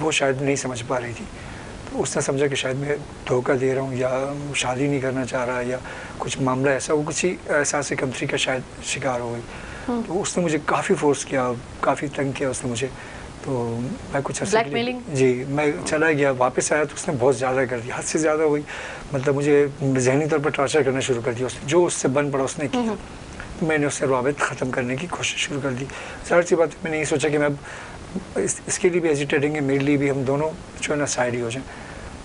وہ شاید نہیں سمجھ پا رہی تھی. تو اس نے سمجھا کہ شاید میں دھوکہ دے رہا ہوں یا شادی نہیں کرنا چاہ رہا یا کچھ معاملہ ایسا, وہ کسی احساس کمتری کا شاید شکار ہو گئی. تو اس نے مجھے کافی فورس کیا, کافی تنگ کیا اس نے مجھے. تو میں کچھ عرصے کے لیے جی میں چلا گیا, واپس آیا تو اس نے بہت زیادہ کر دیا, حد سے زیادہ ہوئی. مطلب مجھے ذہنی طور پر ٹارچر کرنا شروع کر دیا اس نے, جو اس سے بن پڑا اس نے کیا. میں نے اس سے روابط ختم کرنے کی کوشش شروع کر دی. ظاہر سی بات ہے میں نے یہ سوچا کہ میں اب اس کے لیے بھی ایجیٹیٹنگ ہے, میرے لیے بھی, ہم دونوں جو ہے نا سائڈ ہی ہو جائیں.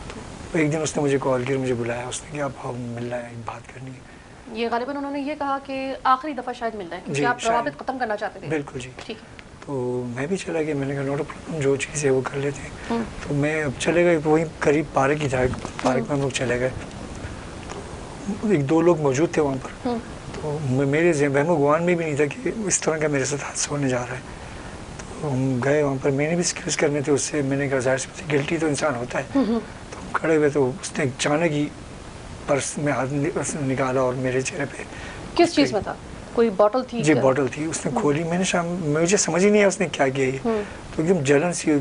تو ایک دن اس نے مجھے کال کیا, مجھے بلایا, اس نے کہ آپ ملنا ہے, بات کرنی ہے. یہ غالباً انہوں نے یہ کہا کہ آخری دفعہ شاید ملنا ہے کیونکہ آپ روابط ختم کرنا چاہتے تھے. بالکل جی. ٹھیک ہے. تو میں بھی چلا گیا, میں نے کہا نوٹ پرابلم, جو چیز ہے وہ کر لیتے ہیں. تو میں اب چلے گئے, وہیں قریب پارک ہی تھا, پارک میں ہم لوگ چلے گئے. تو ایک دو لوگ موجود تھے وہاں پر. تو میرے وہم و گمان میں بھی نہیں تھا کہ اس طرح کا میرے ساتھ حادثہ ہونے جا رہا ہے. تو ہم گئے وہاں پر, میں نے بھی اسکیوز کرنے تھے اس سے. میں نے کہا ظاہر سی گلٹی تو انسان ہوتا ہے. تو ہم کھڑے ہوئے تو اس نے اچانک ہی پرس میں ہاتھ نکالا اور میرے چہرے پہ. کس چیز میں تھا؟ کوئی بوٹل تھی؟ جی بوٹل تھی. اس نے کھولی, میں نے مجھے سمجھ ہی نہیں آیا اس نے کیا کیا یہ. تو ایک دم جلن سی,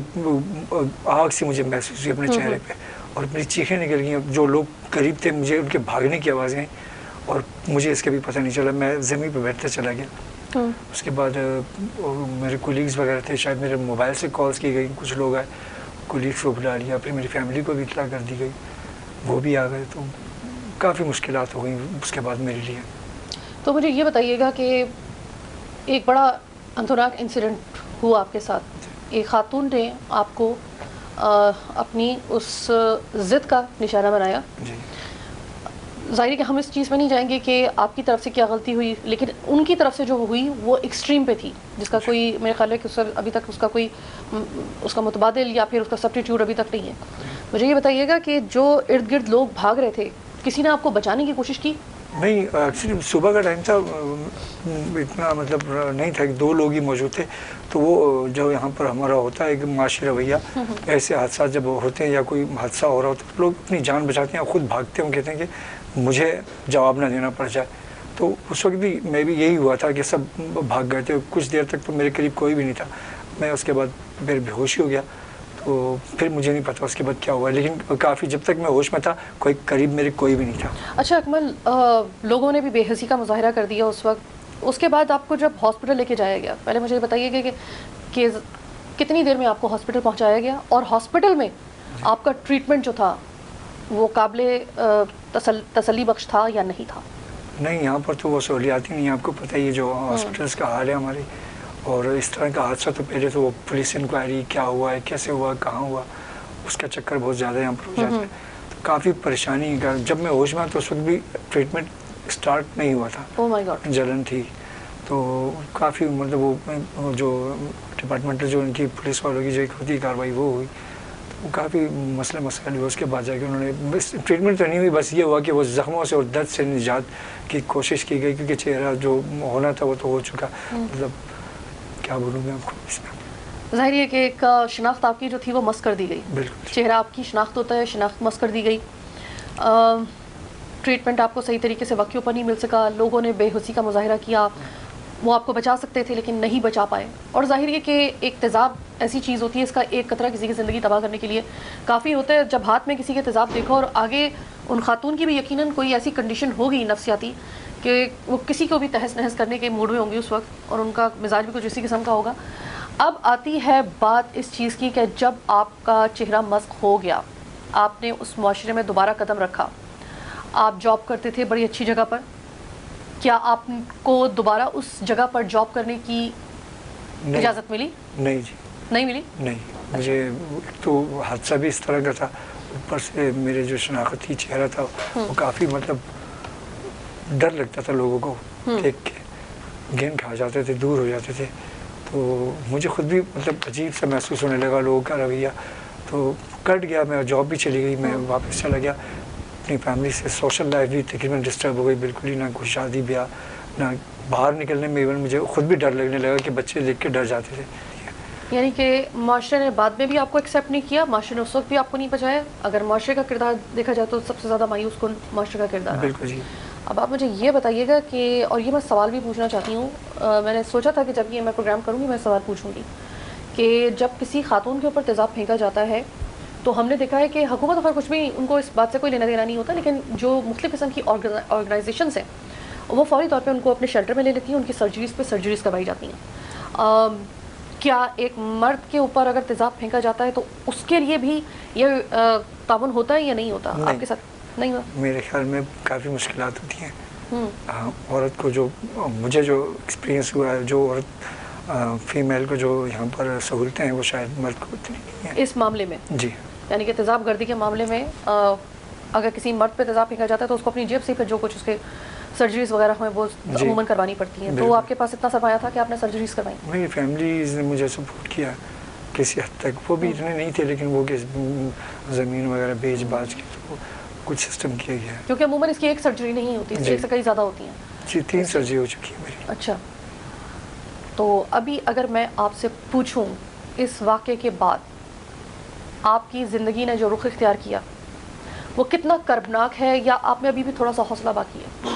آگ سی مجھے محسوس ہوئی اپنے چہرے پہ, اور میری چیخیں نکل گئیں. جو لوگ قریب تھے مجھے ان کے بھاگنے کی آوازیں آئیں, اور مجھے اس کا بھی پتہ نہیں چلا. میں زمین پہ بیٹھتا چلا گیا. اس کے بعد میرے کولیگز وغیرہ تھے, شاید میرے موبائل سے کالس کی گئی, کچھ لوگ آئے, کولیگس کو بلا لیا. پھر میری فیملی کو بھی اطلاع کر دی گئی, وہ بھی آ گئے. تو کافی مشکلات ہو گئیں اس کے بعد میرے لیے. تو مجھے یہ بتائیے گا کہ ایک بڑا اندھوناک انسیڈنٹ ہوا آپ کے ساتھ. ایک خاتون نے آپ کو اپنی اس ضد کا نشانہ بنایا. جی. ظاہر ہے کہ ہم اس چیز میں نہیں جائیں گے کہ آپ کی طرف سے کیا غلطی ہوئی, لیکن ان کی طرف سے جو ہوئی وہ ایکسٹریم پہ تھی, جس کا کوئی میرے خیال ہے کہ ابھی تک اس کا کوئی اس کا متبادل یا پھر اس کا سبسٹیٹیوٹ ابھی تک نہیں ہے. مجھے یہ بتائیے گا کہ جو ارد گرد لوگ بھاگ رہے تھے, کسی نے آپ کو بچانے کی کوشش کی؟ نہیں, ایکچولی صبح کا ٹائم تھا, اتنا مطلب نہیں تھا, کہ دو لوگ ہی موجود تھے. تو وہ جو یہاں پر ہمارا ہوتا ہے ایک معاشی رویہ, ایسے حادثات جب ہوتے ہیں یا کوئی حادثہ ہو رہا ہوتا ہے تو لوگ اپنی جان بچاتے ہیں, خود بھاگتے ہیں, کہتے ہیں کہ مجھے جواب نہ دینا پڑ جائے. تو اس وقت بھی میں بھی یہی ہوا تھا کہ سب بھاگ گئے تھے. کچھ دیر تک تو میرے قریب کوئی بھی نہیں تھا. میں اس کے بعد پھر بے ہوشی ہو گیا. تو پھر مجھے نہیں پتا اس کے بعد کیا ہوا, لیکن کافی جب تک میں ہوش میں تھا کوئی قریب میرے کوئی بھی نہیں تھا. اچھا اکمل, لوگوں نے بھی بے حسی کا مظاہرہ کر دیا اس وقت. اس کے بعد آپ کو جب ہاسپٹل لے کے جایا گیا, پہلے مجھے بتائیے گا کہ کتنی دیر میں آپ کو ہاسپٹل پہنچایا گیا, اور ہاسپٹل میں آپ کا ٹریٹمنٹ جو تھا وہ قابل تسلی بخش تھا یا نہیں تھا؟ نہیں, یہاں پر تو وہ سہولیات ہی نہیں. آپ کو پتہ ہی ہے جو ہاسپٹلس کا حال ہے ہمارے, اور اس طرح کا حادثہ تو پہلے تو وہ پولیس انکوائری کیا ہوا ہے, کیسے ہوا, کہاں ہوا, اس کا چکر بہت زیادہ یہاں پر ہو جاتا ہے. تو کافی پریشانی. جب میں ہوش میں تو اس وقت بھی ٹریٹمنٹ اسٹارٹ نہیں ہوا تھا. اوہ مائی گاڈ. جلن تھی. تو کافی مطلب وہ جو ڈپارٹمنٹل جو ان کی پولیس والوں کی جو ایک ہوتی کارروائی وہ ہوئی, تو کافی مسائل ہوئے. اس کے بعد جا کے انہوں نے بس ٹریٹمنٹ تو نہیں ہوئی, بس یہ ہوا کہ وہ زخموں سے اور درد سے نجات کی کوشش کی گئی, کیونکہ چہرہ جو ہونا تھا وہ تو ہو چکا. مطلب کیا بولوں میں آپ کو اس میں. ظاہر ہے کہ ایک شناخت آپ کی جو تھی وہ مس کر دی گئی. بالکل. چہرہ آپ کی شناخت ہوتا ہے, شناخت مس کر دی گئی. ٹریٹمنٹ آپ کو صحیح طریقے سے وقت کے اوپر نہیں مل سکا. لوگوں نے بے حسی کا مظاہرہ کیا, وہ آپ کو بچا سکتے تھے لیکن نہیں بچا پائے. اور ظاہر ہے کہ ایک تیزاب ایسی چیز ہوتی ہے, اس کا ایک قطرہ کسی کی زندگی تباہ کرنے کے لیے کافی ہوتا ہے. جب ہاتھ میں کسی کے تیزاب دیکھو, اور آگے ان خاتون کی بھی یقیناً کوئی ایسی کنڈیشن ہوگی نفسیاتی کہ وہ کسی کو بھی تہس نہس کرنے کے موڈ میں ہوں گی اس وقت, اور ان کا مزاج بھی کچھ اسی قسم کا ہوگا. اب آتی ہے بات اس چیز کی کہ جب آپ کا چہرہ مسخ ہو گیا, آپ نے اس معاشرے میں دوبارہ قدم رکھا, آپ جاب کرتے تھے بڑی اچھی جگہ پر, کیا آپ کو دوبارہ اس جگہ پر جاب کرنے کی اجازت ملی؟ نہیں جی. نہیں ملی؟ نہیں, مجھے تو حادثہ بھی اس طرح کا تھا, اوپر سے میرے جو شناختی چہرہ تھا وہ کافی مطلب ڈر لگتا تھا لوگوں کو دیکھ کے, گھن کھا جاتے تھے, دور ہو جاتے تھے. تو مجھے خود بھی مطلب عجیب سا محسوس ہونے لگا لوگوں کا رویہ. تو کٹ گیا, میں جاب بھی چلی گئی, میں واپس چلا گیا اپنی فیملی سے. سوشل لائف بھی تقریباً ڈسٹرب ہو گئی بالکل ہی, نہ کوئی شادی بیاہ, نہ باہر نکلنے میں ایون مجھے خود بھی ڈر لگنے لگا کہ بچے دیکھ کے ڈر جاتے تھے. یعنی کہ معاشرے نے بعد میں بھی آپ کو ایکسیپٹ نہیں کیا, معاشرے نے اس وقت بھی آپ کو نہیں بچایا. اگر معاشرے کا کردار دیکھا جائے تو سب سے زیادہ مایوس کن معاشرے کا کردار. بالکل جی. اب آپ مجھے یہ بتائیے گا کہ, اور یہ میں سوال بھی پوچھنا چاہتی ہوں, میں نے سوچا تھا کہ جب یہ میں پروگرام کروں گی میں سوال پوچھوں گی کہ جب کسی خاتون کے اوپر تیزاب پھینکا جاتا ہے تو ہم نے دیکھا ہے کہ حکومت اور کچھ بھی ان کو اس بات سے کوئی لینا دینا نہیں ہوتا، لیکن جو مختلف قسم کی آرگنائزیشنس ہیں وہ فوری طور پہ ان کو اپنے شیلٹر میں لے لیتی ہیں، ان کی سرجریز پہ سرجریز کروائی جاتی ہیں. کیا ایک مرد کے اوپر اگر تیزاب پھینکا جاتا ہے تو اس کے لیے بھی یہ تعاون ہوتا ہے یا نہیں ہوتا؟ آپ کے ساتھ نہیں ہوا؟ میرے خیال میں کافی مشکلات ہوتی ہیں. عورت کو جو مجھے جو ایکسپیرینس ہوا ہے، جو عورت فیمیل کو جو یہاں پر سہولتیں ہیں وہ شاید مرد کو اتنی نہیں ہیں اس معاملے میں. جی یعنی کہ تیزاب گردی کے معاملے میں اگر کسی مرد پہ تیزاب پھینکا جاتا ہے تو اس کو اپنی جیب سے پھر جو کچھ اس کے سرجریز وغیرہ ہیں وہ عموماً کروانی پڑتی ہیں. تو آپ کے پاس اتنا سرمایہ تھا کہ آپ نے سرجریز کروائیں؟ میری فیملیز نے مجھے سپورٹ کیا کسی حد تک. وہ بھی اتنے نہیں تھے لیکن وہ زمین وغیرہ بیچ باچ کے تو کچھ سسٹم کیا گیا ہے. کیونکہ عموماً اس کی ایک سرجری نہیں ہوتی، اس کی ایک سے کئی زیادہ ہوتی ہیں. جی 3 سرجری ہو چکی ہے میری. اچھا، تو ابھی اگر میں آپ سے پوچھوں اس واقعے کے بعد آپ کی زندگی نے جو رخ اختیار کیا وہ کتنا کربناک ہے، یا آپ میں ابھی بھی تھوڑا سا حوصلہ باقی ہے؟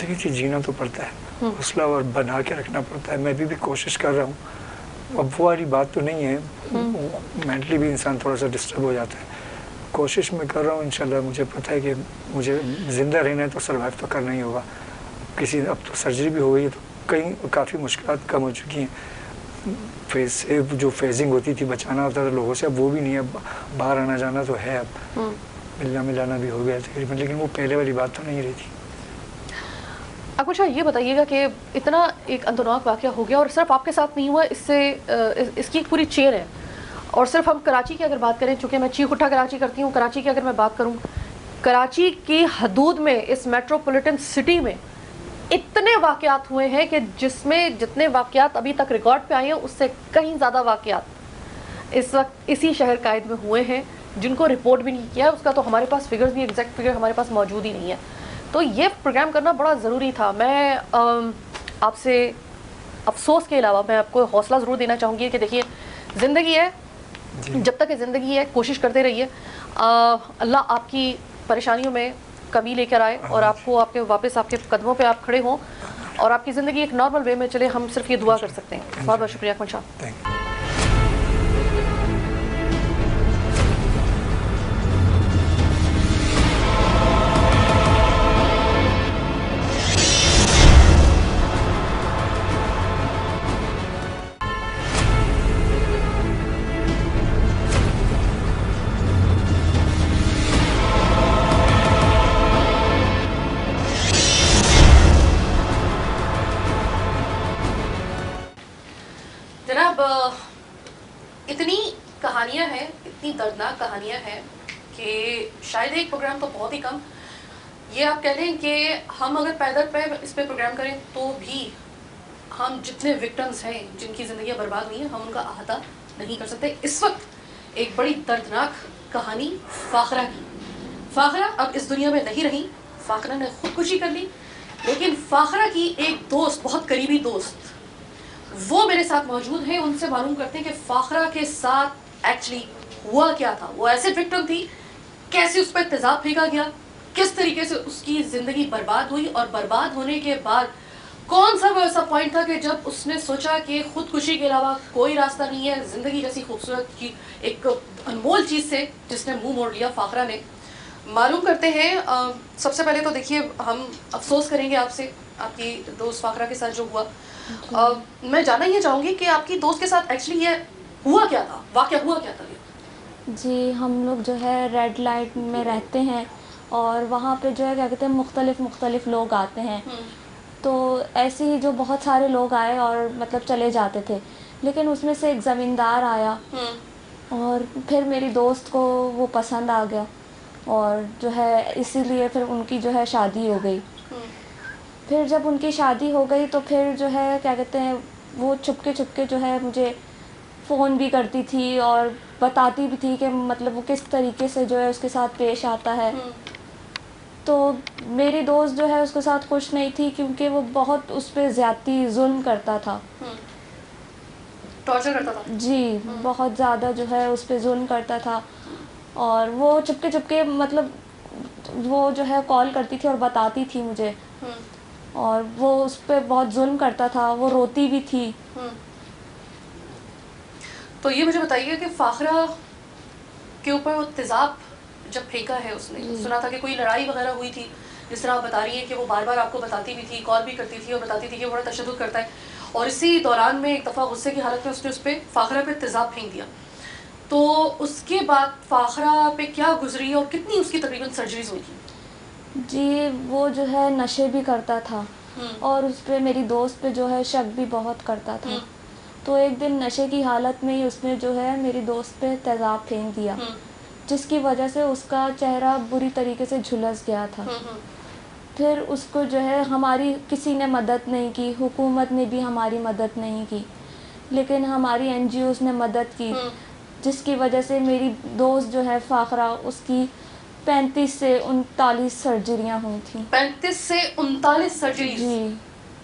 دیکھیے جی، جینا تو پڑتا ہے، حوصلہ اور بنا کے رکھنا پڑتا ہے. میں بھی کوشش کر رہا ہوں. اب وہ والی بات تو نہیں ہے، مینٹلی بھی انسان تھوڑا سا ڈسٹرب ہو جاتا ہے. کوشش میں کر رہا ہوں. انشاءاللہ مجھے پتہ ہے کہ مجھے زندہ رہنا ہے تو سروائیو تو کرنا ہی ہوگا. اب تو سرجری بھی ہو گئی ہے تو کافی مشکلات کم ہو چکی ہیں. جو فیزنگ ہوتی تھی، بچانا ہوتا تھا لوگوں سے، اب وہ بھی نہیں ہے. باہر آنا جانا تو ہے، اب ملنا ملانا بھی ہو گیا تقریباً، لیکن وہ پہلے والی بات تو نہیں رہی تھی. اکمل شاہ یہ بتائیے گا کہ اتنا ایک اندرناک واقعہ ہو گیا اور صرف آپ کے ساتھ نہیں ہوا، اس کی ایک پوری چین ہے. اور صرف ہم کراچی کی اگر بات کریں، چونکہ میں چیخ اٹھا کراچی کرتی ہوں، کراچی کی اگر میں بات کروں، کراچی کی حدود میں اس میٹروپولیٹن سٹی میں اتنے واقعات ہوئے ہیں کہ جس میں جتنے واقعات ابھی تک ریکارڈ پہ آئے ہیں اس سے کہیں زیادہ واقعات اس وقت اسی شہر قائد میں ہوئے ہیں جن کو رپورٹ بھی نہیں کیا. اس کا تو ہمارے پاس فگرز بھی، ایگزیکٹ فگر ہمارے پاس موجود ہی نہیں ہے. تو یہ پروگرام کرنا بڑا ضروری تھا. میں آپ سے افسوس کے علاوہ میں آپ کو حوصلہ ضرور دینا چاہوں گی کہ دیکھیے زندگی ہے، جب تک کہ زندگی ہے کوشش کرتے رہیے. اللہ آپ کی پریشانیوں میں کمی لے کر آئے اور آپ کو واپس آپ کے قدموں پہ آپ کھڑے ہوں اور آپ کی زندگی ایک نارمل وے میں چلے. ہم صرف یہ دعا کر سکتے ہیں. بہت بہت شکریہ اکمل شاہ. جناب اتنی کہانیاں ہیں، اتنی دردناک کہانیاں ہیں کہ شاید ایک پروگرام تو بہت ہی کم. یہ آپ کہہ لیں کہ ہم اگر پیدل پہ اس پہ پروگرام کریں تو بھی ہم جتنے وکٹمز ہیں جن کی زندگیاں برباد ہوئی ہیں ہم ان کا احاطہ نہیں کر سکتے. اس وقت ایک بڑی دردناک کہانی فاخرہ کی. فاخرہ اب اس دنیا میں نہیں رہی، فاخرہ نے خودکشی کر لی، لیکن فاخرہ کی ایک دوست، بہت قریبی دوست، وہ میرے ساتھ موجود ہیں. ان سے معلوم کرتے ہیں کہ فاخرہ کے ساتھ ایکچولی ہوا کیا تھا. وہ ایسڈ وکٹم تھی، کیسے اس پہ تیزاب پھینکا گیا، کس طریقے سے اس کی زندگی برباد ہوئی، اور برباد ہونے کے بعد کون سا وہ ایسا پوائنٹ تھا کہ جب اس نے سوچا کہ خودکشی کے علاوہ کوئی راستہ نہیں ہے زندگی جیسی خوبصورت کی ایک انمول چیز سے جس نے منہ موڑ لیا. فاخرہ نے معلوم کرتے ہیں. سب سے پہلے تو دیکھیے ہم افسوس کریں گے آپ سے، آپ کی دوست فاخرہ کے ساتھ جو ہوا. میں جاننا یہ چاہوں گی کہ آپ کی دوست کے ساتھ ایکچولی یہ ہوا کیا تھا، واقعہ ہوا کیا تھا؟ جی ہم لوگ جو ہے ریڈ لائٹ میں رہتے ہیں اور وہاں پہ جو ہے کیا کہتے ہیں مختلف لوگ آتے ہیں. تو ایسے ہی جو بہت سارے لوگ آئے اور مطلب چلے جاتے تھے، لیکن اس میں سے ایک زمیندار آیا اور پھر میری دوست کو وہ پسند آ گیا اور جو ہے اسی لیے پھر ان کی جو ہے شادی ہو گئی. پھر جب ان کی شادی ہو گئی تو پھر جو ہے کیا کہتے ہیں وہ چپکے جو ہے مجھے فون بھی کرتی تھی اور بتاتی بھی تھی کہ مطلب وہ کس طریقے سے جو ہے اس کے ساتھ پیش آتا ہے. تو میری دوست جو ہے اس کے ساتھ خوش نہیں تھی کیونکہ وہ بہت اس پہ زیادتی ظلم کرتا تھا. ٹارچر کرتا تھا؟ جی بہت زیادہ جو ہے اس پہ ظلم کرتا تھا. اور وہ چپکے مطلب وہ جو ہے کال کرتی تھی اور بتاتی تھی مجھے، اور وہ اس پہ بہت ظلم کرتا تھا. وہ روتی بھی تھی. تو یہ مجھے بتائیے کہ فاخرہ کے اوپر وہ تیزاب جب پھینکا ہے اس نے، سنا تھا کہ کوئی لڑائی وغیرہ ہوئی تھی، جس طرح آپ بتا رہی ہیں کہ وہ بار بار آپ کو بتاتی بھی تھی، کال بھی کرتی تھی اور بتاتی تھی کہ وہ بڑا تشدد کرتا ہے، اور اسی دوران میں ایک دفعہ غصے کی حالت میں اس نے اس پہ فاخرہ پہ تیزاب پھینک دیا. تو اس کے بعد فاخرہ پہ کیا گزری اور کتنی اس کی تقریباً سرجریز ہوئی تھی؟ جی وہ جو ہے نشے بھی کرتا تھا اور اس پہ میری دوست پہ جو ہے شک بھی بہت کرتا تھا. تو ایک دن نشے کی حالت میں ہی اس نے جو ہے میری دوست پہ تیزاب پھینک دیا، جس کی وجہ سے اس کا چہرہ بری طریقے سے جھلس گیا تھا. پھر اس کو جو ہے ہماری کسی نے مدد نہیں کی، حکومت نے بھی ہماری مدد نہیں کی، لیکن ہماری این جی اوز نے مدد کی، جس کی وجہ سے میری دوست جو ہے فاخرہ، اس کی 35 سے 39 سرجریاں ہوئی تھیں. 35 سے 39 سرجریز؟ جی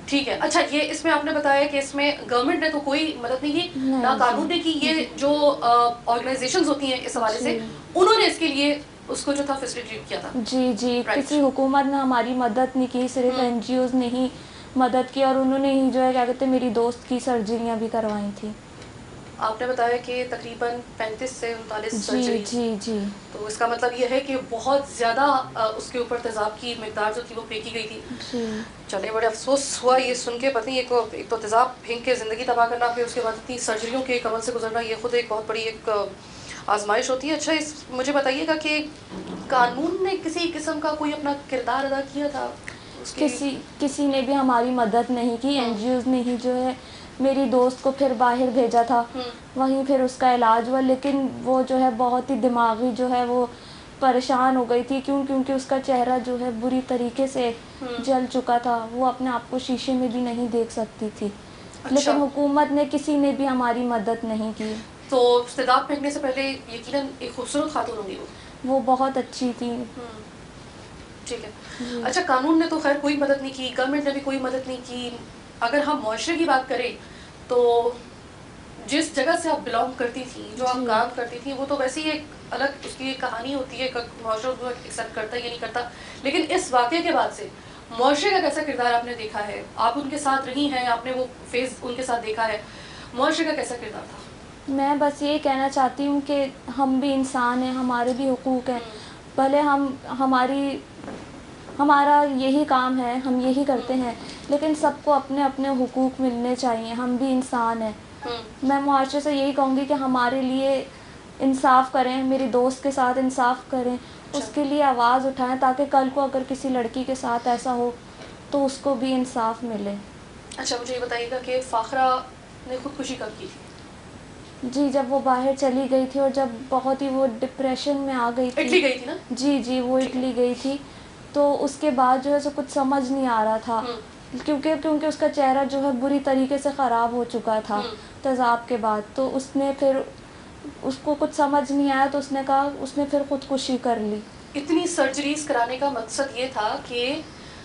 ٹھیک ہے. اچھا یہ اس میں آپ نے بتایا کہ اس میں گورنمنٹ نے تو کوئی مدد نہیں کی، نہ قانون نے کی، یہ جو آرگنائزیشنز ہوتی ہیں اس حوالے سے انہوں نے اس کے لیے اس کو جو تھا فیسیلیٹیٹ کیا تھا. جی کسی حکومت نے ہماری مدد نہیں کی، صرف این جی اوز نے ہی مدد کی، اور انہوں نے ہی جو ہے کیا کہتے ہیں میری دوست کی سرجریاں بھی کروائی تھیں. آپ نے بتایا کہ تقریباً 35 سے 39 سرجریز. جی تو اس کا مطلب یہ ہے کہ بہت زیادہ اس کے اوپر تیزاب کی مقدار جو تھی وہ پھینکی گئی تھی. چلے بڑے افسوس ہوا یہ سن کے. پتہ نہیں ایک تو تیزاب پھینک کے زندگی تباہ کرنا، پھر اس کے بعد اتنی سرجریوں کے ایک عمل سے گزرنا، یہ خود ایک بہت بڑی ایک آزمائش ہوتی ہے. اچھا مجھے بتائیے گا کہ قانون نے کسی قسم کا کوئی اپنا کردار ادا کیا تھا؟ کسی نے بھی ہماری مدد نہیں کی. این جی اوز نے ہی جو ہے میری دوست کو پھر باہر بھیجا تھا، وہیں پھر اس کا علاج ہوا، لیکن وہ جو ہے بہت ہی دماغی جو ہے وہ پریشان ہو گئی تھی، کیونکہ اس کا چہرہ جو ہے بری طریقے سے جل چکا تھا، وہ اپنے آپ کو شیشے میں بھی نہیں دیکھ سکتی تھی. لیکن حکومت نے کسی نے بھی ہماری مدد نہیں کی. تو تیزاب پھینکنے سے پہلے یقیناً ایک خوبصورت خاتون ہوگی وہ بہت اچھی تھی. ٹھیک ہے. اچھا قانون نے تو خیر کوئی مدد نہیں کی، گورنمنٹ نے بھی کوئی مدد نہیں کی. اگر ہم معاشرے کی بات کریں تو جس جگہ سے آپ بلانگ کرتی تھی، جو آپ کام کرتی تھی، وہ تو ویسے ہی ایک الگ اس کی ایک کہانی ہوتی ہے، معاشرہ کو ایکسیپٹ کرتا ہے یا نہیں کرتا. لیکن اس واقعے کے بعد سے معاشرے کا کیسا کردار آپ نے دیکھا ہے؟ آپ ان کے ساتھ رہی ہیں، آپ نے وہ فیز ان کے ساتھ دیکھا ہے، معاشرے کا کیسا کردار تھا؟ میں بس یہ کہنا چاہتی ہوں کہ ہم بھی انسان ہیں، ہمارے بھی حقوق ہیں. بھلے ہمارا یہی کام ہے، ہم یہی کرتے ہیں، لیکن سب کو اپنے اپنے حقوق ملنے چاہیے. ہم بھی انسان ہیں. میں معاشرے سے یہی کہوں گی کہ ہمارے لیے انصاف کریں، میری دوست کے ساتھ انصاف کریں، اس کے لیے آواز اٹھائیں، تاکہ کل کو اگر کسی لڑکی کے ساتھ ایسا ہو تو اس کو بھی انصاف ملے. اچھا مجھے یہ بتائیے گا کہ فاخرہ نے خودکشی کب کی تھی؟ جی جب وہ باہر چلی گئی تھی، اور جب بہت ہی وہ ڈپریشن میں آ گئی تھی. اٹلی گئی تھی نا؟ جی وہ اٹلی گئی تھی. تو اس کے بعد جو ہے سو کچھ سمجھ نہیں آ رہا تھا، کیونکہ اس کا چہرہ جو ہے بری طریقے سے خراب ہو چکا تھا تیزاب کے بعد. تو اس نے پھر اس کو کچھ سمجھ نہیں آیا، تو اس نے کہا، اس نے پھر خودکشی کر لی. اتنی سرجریز کرانے کا مقصد یہ تھا کہ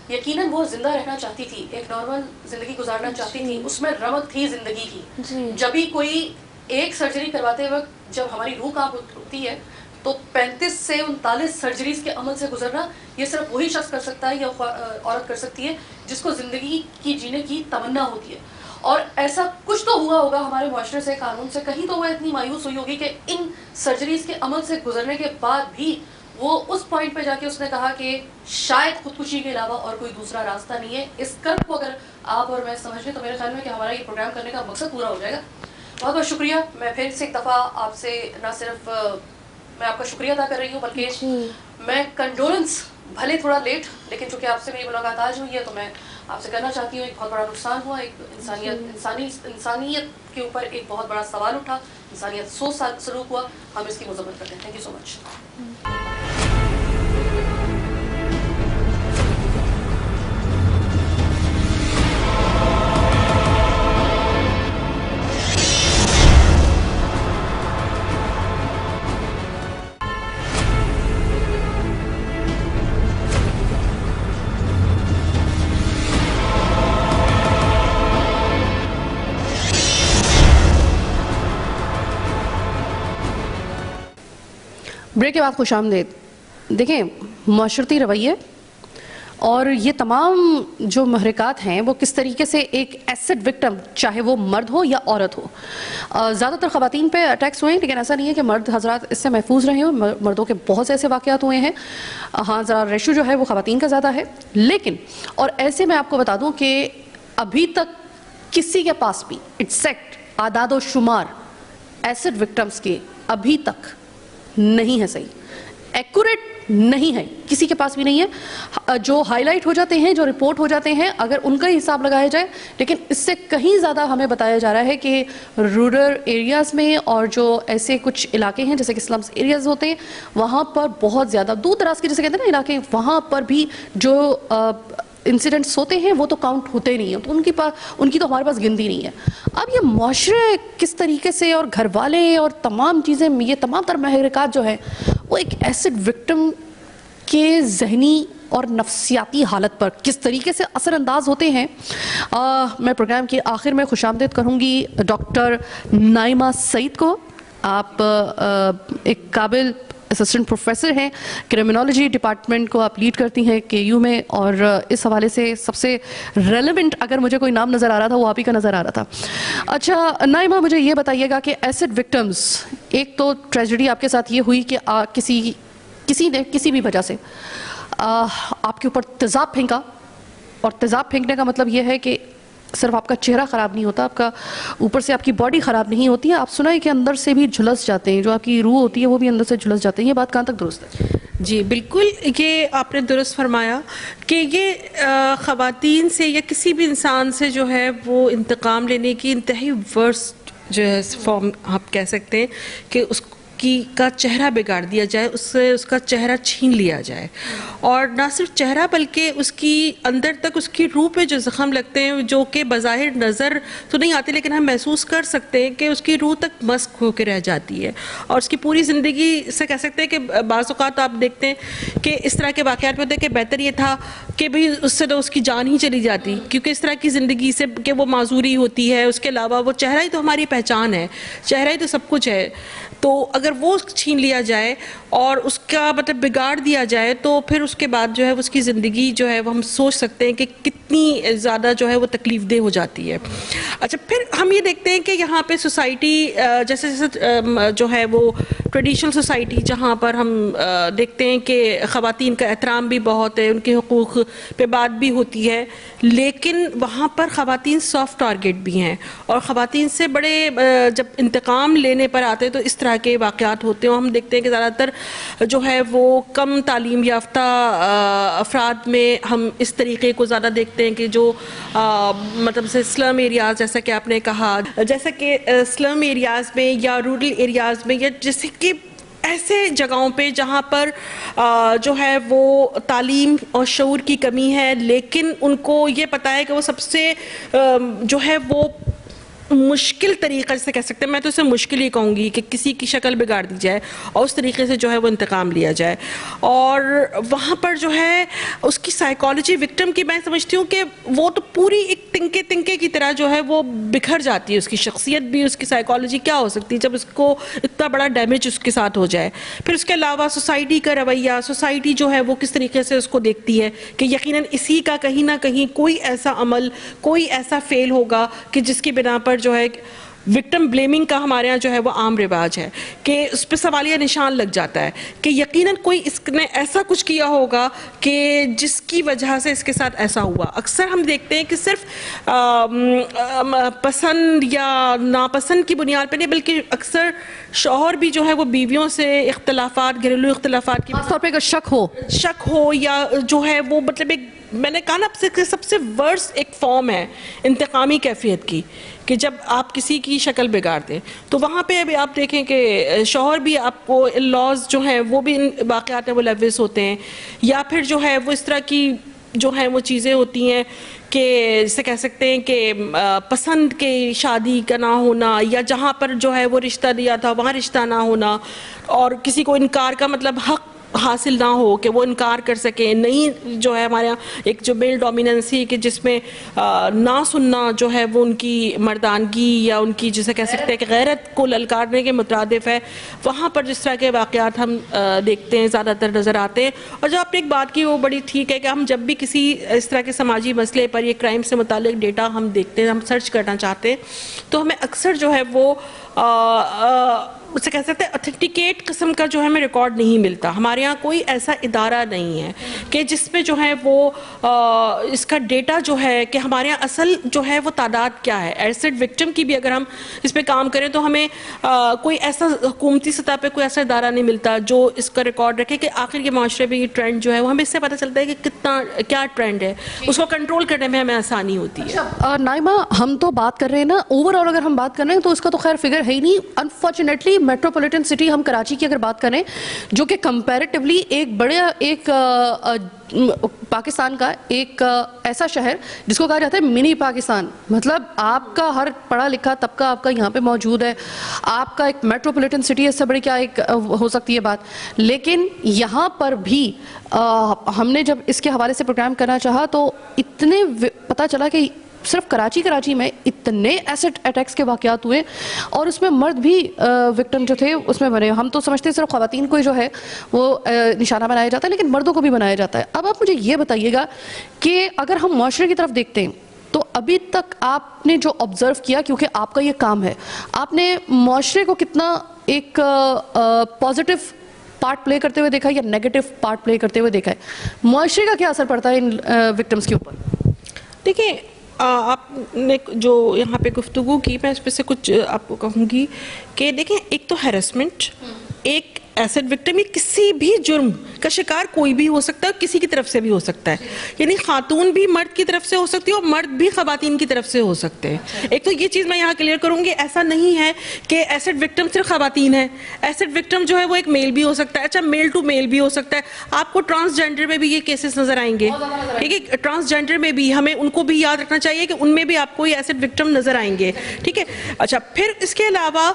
یقیناً وہ زندہ رہنا چاہتی تھی، ایک نارمل زندگی گزارنا چاہتی تھی، اس میں رمق تھی زندگی کی. جب بھی کوئی ایک سرجری کرواتے وقت جب ہماری روح کانپ اٹھتی ہے، تو 35 سے 39 سرجریز کے عمل سے گزرنا یہ صرف وہی شخص کر سکتا ہے یا عورت کر سکتی ہے جس کو زندگی کی جینے کی تمنا ہوتی ہے. اور ایسا کچھ تو ہوا ہوگا ہمارے معاشرے سے، قانون سے، کہیں تو وہ اتنی مایوس ہوئی ہوگی کہ ان سرجریز کے عمل سے گزرنے کے بعد بھی وہ اس پوائنٹ پہ جا کے اس نے کہا کہ شاید خودکشی کے علاوہ اور کوئی دوسرا راستہ نہیں ہے. اس کرب کو اگر آپ اور میں سمجھ لیں تو میرے خیال میں کہ ہمارا یہ پروگرام کرنے کا مقصد پورا ہو جائے گا. بہت بہت شکریہ. میں پھر سے ایک دفعہ آپ سے نہ صرف میں آپ کا شکریہ ادا کر رہی ہوں، بلکہ میں کنڈولنس، بھلے تھوڑا لیٹ، لیکن چونکہ آپ سے میری ملاقات آج ہوئی ہے تو میں آپ سے کہنا چاہتی ہوں ایک بہت بڑا نقصان ہوا، ایک انسانیت کے اوپر ایک بہت بڑا سوال اٹھا، انسانیت سوچ سلوک ہوا. ہم اس کی مذمت کرتے ہیں. Thank you so much. Break کے بعد خوش آمدید. دیکھیں معاشرتی رویے اور یہ تمام جو محرکات ہیں وہ کس طریقے سے ایک ایسڈ وکٹم, چاہے وہ مرد ہو یا عورت ہو, زیادہ تر خواتین پہ اٹیکس ہوئے ہیں, لیکن ایسا نہیں ہے کہ مرد حضرات اس سے محفوظ رہے ہوں. مردوں کے بہت سے ایسے واقعات ہوئے ہیں. ہاں ذرا ریشو جو ہے وہ خواتین کا زیادہ ہے, لیکن اور ایسے میں آپ کو بتا دوں کہ ابھی تک کسی کے پاس بھی ایگزیکٹ اعداد و شمار ایسڈ وکٹمز کے ابھی تک نہیں ہے, صحیح ایکوریٹ نہیں ہے, کسی کے پاس بھی نہیں ہے. جو ہائی لائٹ ہو جاتے ہیں, جو رپورٹ ہو جاتے ہیں, اگر ان کا ہی حساب لگایا جائے, لیکن اس سے کہیں زیادہ ہمیں بتایا جا رہا ہے کہ رورل ایریاز میں اور جو ایسے کچھ علاقے ہیں جیسے کہ سلمز ایریاز ہوتے ہیں, وہاں پر بہت زیادہ دور دراز کے جیسے کہتے ہیں نا علاقے, وہاں پر بھی جو انسیڈنٹس ہوتے ہیں وہ تو کاؤنٹ ہوتے نہیں ہیں, تو ان کی تو ہمارے پاس گنتی نہیں ہے. اب یہ معاشرے کس طریقے سے اور گھر والے اور تمام چیزیں, یہ تمام تر محرکات جو ہیں وہ ایک ایسڈ وکٹم کے ذہنی اور نفسیاتی حالت پر کس طریقے سے اثر انداز ہوتے ہیں. میں پروگرام کے آخر میں خوش آمدید کروں گی ڈاکٹر نائمہ سعید کو. آپ ایک قابل اسسٹنٹ پروفیسر ہیں, کرمنالوجی ڈپارٹمنٹ کو آپ لیڈ کرتی ہیں کے یو میں, اور اس حوالے سے سب سے ریلیونٹ اگر مجھے کوئی نام نظر آ رہا تھا وہ آپ ہی کا نظر آ رہا تھا. اچھا نائمہ, مجھے یہ بتائیے گا کہ ایسڈ وکٹمز, ایک تو ٹریجڈی آپ کے ساتھ یہ ہوئی کہ کسی نے کسی بھی وجہ سے آپ کے اوپر تیزاب پھینکا, اور تیزاب پھینکنے کا مطلب یہ ہے کہ صرف آپ کا چہرہ خراب نہیں ہوتا, آپ کا اوپر سے آپ کی باڈی خراب نہیں ہوتی ہے, آپ سنا ہے کہ اندر سے بھی جھلس جاتے ہیں, جو آپ کی روح ہوتی ہے وہ بھی اندر سے جھلس جاتے ہیں. یہ بات کہاں تک درست ہے؟ جی بالکل, یہ آپ نے درست فرمایا کہ یہ خواتین سے یا کسی بھی انسان سے جو ہے وہ انتقام لینے کی انتہائی ورسٹ جو ہے فارم آپ کہہ سکتے ہیں کہ اس کا چہرہ بگاڑ دیا جائے, اس سے اس کا چہرہ چھین لیا جائے, اور نہ صرف چہرہ بلکہ اس کی اندر تک اس کی روح پہ جو زخم لگتے ہیں جو کہ بظاہر نظر تو نہیں آتے, لیکن ہم محسوس کر سکتے ہیں کہ اس کی روح تک مسک ہو کے رہ جاتی ہے, اور اس کی پوری زندگی سے کہہ سکتے ہیں کہ بعض اوقات آپ دیکھتے ہیں کہ اس طرح کے واقعات میں ہوتے ہیں کہ بہتر یہ تھا کہ بھئی اس سے تو اس کی جان ہی چلی جاتی, کیونکہ اس طرح کی زندگی سے کہ وہ معذوری ہوتی ہے, اس کے علاوہ وہ چہرہ ہی تو ہماری پہچان ہے, چہرہ ہی تو سب کچھ ہے. تو اگر وہ چھین لیا جائے اور اس کا مطلب بگاڑ دیا جائے تو پھر اس کے بعد جو ہے اس کی زندگی جو ہے وہ ہم سوچ سکتے ہیں کہ کتنی زیادہ جو ہے وہ تکلیف دہ ہو جاتی ہے. اچھا, پھر ہم یہ دیکھتے ہیں کہ یہاں پہ سوسائٹی جیسے جیسے جو ہے وہ ٹریڈیشنل سوسائٹی جہاں پر ہم دیکھتے ہیں کہ خواتین کا احترام بھی بہت ہے, ان کے حقوق پہ بات بھی ہوتی ہے, لیکن وہاں پر خواتین سافٹ ٹارگٹ بھی ہیں, اور خواتین سے بڑے جب انتقام لینے پر آتے ہیں تو اس طرح کے واقعات ہوتے ہیں. ہم دیکھتے ہیں کہ زیادہ تر جو ہے وہ کم تعلیم یافتہ افراد میں ہم اس طریقے کو زیادہ دیکھتے ہیں کہ جو مطلب سے سلم ایریاز, جیسا کہ آپ نے کہا, جیسا کہ سلم ایریاز میں یا رورل ایریاز میں, یا جیسے کہ ایسے جگہوں پہ جہاں پر جو ہے وہ تعلیم اور شعور کی کمی ہے, لیکن ان کو یہ پتہ ہے کہ وہ سب سے جو ہے وہ مشکل طریقے سے کہہ سکتے ہیں, میں تو اسے مشکل ہی کہوں گی, کہ کسی کی شکل بگاڑ دی جائے اور اس طریقے سے جو ہے وہ انتقام لیا جائے. اور وہاں پر جو ہے اس کی سائیکالوجی وکٹم کی میں سمجھتی ہوں کہ وہ تو پوری ایک تنکے کی طرح جو ہے وہ بکھر جاتی ہے, اس کی شخصیت بھی, اس کی سائیکالوجی کیا ہو سکتی ہے جب اس کو اتنا بڑا ڈیمیج اس کے ساتھ ہو جائے. پھر اس کے علاوہ سوسائٹی کا رویہ, سوسائٹی جو ہے وہ کس طریقے سے اس کو دیکھتی ہے کہ یقیناً اسی کا کہیں نہ کہیں کوئی ایسا عمل, کوئی ایسا فیل ہوگا کہ جس کی بنا پر جو ہے وکٹم بلیمنگ کا ہمارے ہاں جو ہے وہ عام رواج ہے, کہ اس پہ سوالیہ نشان لگ جاتا ہے کہ یقیناً کوئی اس نے ایسا کچھ کیا ہوگا کہ جس کی وجہ سے اس کے ساتھ ایسا ہوا. اکثر ہم دیکھتے ہیں کہ صرف پسند یا ناپسند کی بنیاد پہ نہیں, بلکہ اکثر شوہر بھی جو ہے وہ بیویوں سے اختلافات, گھریلو اختلافات کی خاص طور پہ اگر شک ہو یا جو ہے وہ مطلب ایک, میں نے کہا نا سب سے ورس ایک فارم ہے انتقامی کیفیت کی, کہ جب آپ کسی کی شکل بگاڑ دیں تو وہاں پہ ابھی آپ دیکھیں کہ شوہر بھی آپ کو لاز جو ہیں وہ بھی ان واقعات میں ملوث ہوتے ہیں, یا پھر جو ہے وہ اس طرح کی جو ہیں وہ چیزیں ہوتی ہیں کہ جسے کہہ سکتے ہیں کہ پسند کے شادی کا نہ ہونا, یا جہاں پر جو ہے وہ رشتہ دیا تھا وہاں رشتہ نہ ہونا, اور کسی کو انکار کا مطلب حق حاصل نہ ہو کہ وہ انکار کر سکیں. نہیں جو ہے ہمارے یہاں ایک جو میل ڈومیننسی کہ جس میں نہ سننا جو ہے وہ ان کی مردانگی یا ان کی جسے کہہ سکتے ہیں کہ غیرت کو للکارنے کے مترادف ہے, وہاں پر جس طرح کے واقعات ہم دیکھتے ہیں زیادہ تر نظر آتے ہیں. اور جو آپ نے ایک بات کی وہ بڑی ٹھیک ہے کہ ہم جب بھی کسی اس طرح کے سماجی مسئلے پر یہ کرائم سے متعلق ڈیٹا ہم دیکھتے ہیں, ہم سرچ کرنا چاہتے ہیں, تو ہمیں اکثر جو ہے وہ اسے کہہ سکتے ہیں اتھینٹیکیٹ قسم کا جو ہے ہمیں ریکارڈ نہیں ملتا. ہمارے یہاں کوئی ایسا ادارہ نہیں ہے کہ جس پہ جو ہے وہ اس کا ڈیٹا جو ہے کہ ہمارے یہاں اصل جو ہے وہ تعداد کیا ہے. ایسڈ وکٹم کی بھی اگر ہم اس پہ کام کریں تو ہمیں کوئی ایسا حکومتی سطح پہ کوئی ایسا ادارہ نہیں ملتا جو اس کا ریکارڈ رکھے کہ آخر یہ معاشرے میں یہ ٹرینڈ جو ہے وہ ہمیں اس سے پتہ چلتا ہے کہ کتنا کیا ٹرینڈ ہے, اس کو کنٹرول کرنے میں ہمیں آسانی ہوتی ہے. نائمہ, ہم تو بات کر رہے ہیں نا اوور آل, اگر ہم بات کر رہے ہیں تو اس کا تو خیر فگر ہے ہی نہیں. انفارچونیٹلی میٹروپولیٹن سٹی ہم کراچی کی اگر بات کریں جو کہ کمپیریٹیولی ایک بڑے ایک پاکستان کا ایک ایسا شہر جس کو کہا جاتا ہے منی پاکستان, مطلب آپ کا ہر پڑھا لکھا طبقہ آپ کا یہاں پہ موجود ہے, آپ کا ایک میٹروپولیٹن سٹی, اس سے بڑی کیا ایک ہو سکتی ہے بات. لیکن یہاں پر بھی ہم نے جب اس کے حوالے سے پروگرام کرنا چاہا تو اتنے پتہ چلا کہ صرف کراچی میں اتنے ایسڈ اٹیکس کے واقعات ہوئے اور اس میں مرد بھی وکٹم جو تھے اس میں بنے. ہم تو سمجھتے ہیں صرف خواتین کو جو ہے وہ نشانہ بنایا جاتا ہے, لیکن مردوں کو بھی بنایا جاتا ہے. اب آپ مجھے یہ بتائیے گا کہ اگر ہم معاشرے کی طرف دیکھتے ہیں تو ابھی تک آپ نے جو آبزرو کیا, کیونکہ آپ کا یہ کام ہے, آپ نے معاشرے کو کتنا ایک پازیٹیو پارٹ پلے کرتے ہوئے دیکھا ہے یا نیگیٹو پارٹ پلے کرتے ہوئے دیکھا ہے؟ معاشرے کا کیا اثر پڑتا ہے ان وکٹمس کے اوپر؟ دیکھیں, آپ نے جو یہاں پہ گفتگو کی, میں اس پہ سے کچھ آپ کو کہوں گی کہ دیکھیں, ایک تو ہیرسمنٹ, ایک ایسڈ وکٹم, یہ کسی بھی جرم کا شکار کوئی بھی ہو سکتا ہے, کسی کی طرف سے بھی ہو سکتا ہے. یعنی خاتون بھی مرد کی طرف سے ہو سکتی ہے اور مرد بھی خواتین کی طرف سے ہو سکتے ہیں. ایک تو یہ چیز میں یہاں کلیئر کروں گی, ایسا نہیں ہے کہ ایسڈ وکٹم صرف خواتین ہے. ایسڈ وکٹم جو ہے وہ ایک میل بھی ہو سکتا ہے, اچھا میل ٹو میل بھی ہو سکتا ہے. آپ کو ٹرانسجینڈر میں بھی یہ کیسز نظر آئیں گے, ٹھیک ہے, ٹرانسجینڈر میں بھی ہمیں ان کو بھی یاد رکھنا چاہیے کہ ان میں بھی آپ کو یہ ایسڈ وکٹم نظر آئیں گے, ٹھیک ہے. اچھا, پھر اس کے علاوہ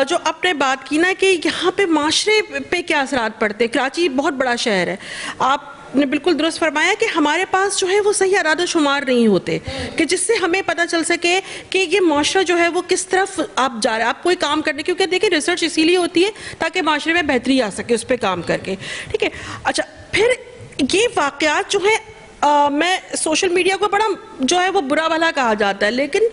جو آپ نے بات کی نا کہ یہاں پہ معاشرے پہ کیا اثرات پڑتے ہیں. کراچی بہت بڑا شہر ہے, آپ نے بالکل درست فرمایا کہ ہمارے پاس جو ہے وہ صحیح اعداد و شمار نہیں ہوتے کہ جس سے ہمیں پتہ چل سکے کہ یہ معاشرہ جو ہے وہ کس طرف آپ جا رہے ہیں, آپ کوئی کام کرنے, کیونکہ دیکھیں ریسرچ اسی لیے ہوتی ہے تاکہ معاشرے میں بہتری آ سکے اس پہ کام کر کے, ٹھیک ہے. اچھا, پھر یہ واقعات جو ہیں, میں سوشل میڈیا کو بڑا جو ہے وہ برا بھلا کہا جاتا ہے, لیکن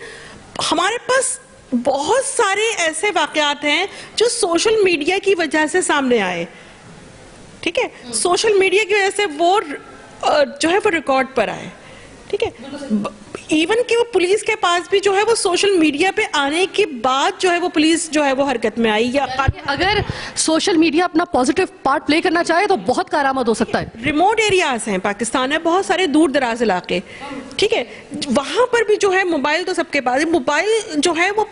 ہمارے پاس بہت سارے ایسے واقعات ہیں جو سوشل میڈیا کی وجہ سے سامنے آئے, ٹھیک ہے. سوشل میڈیا کی وجہ سے وہ جو ہے وہ ریکارڈ پر آئے, ٹھیک ہے. ایون کہ وہ پولیس کے پاس بھی جو ہے وہ سوشل میڈیا پہ آنے کے بعد جو ہے وہ پولیس جو ہے وہ حرکت میں آئی. یا اگر سوشل میڈیا اپنا پازیٹیو پارٹ پلے کرنا چاہے تو بہت کارآمد ہو سکتا ہے. ریموٹ ایریاز ہیں پاکستان میں, بہت سارے دور دراز علاقے, ٹھیک ہے, وہاں پر بھی جو ہے موبائل تو سب کے پاس ہے. موبائل جو ہے وہ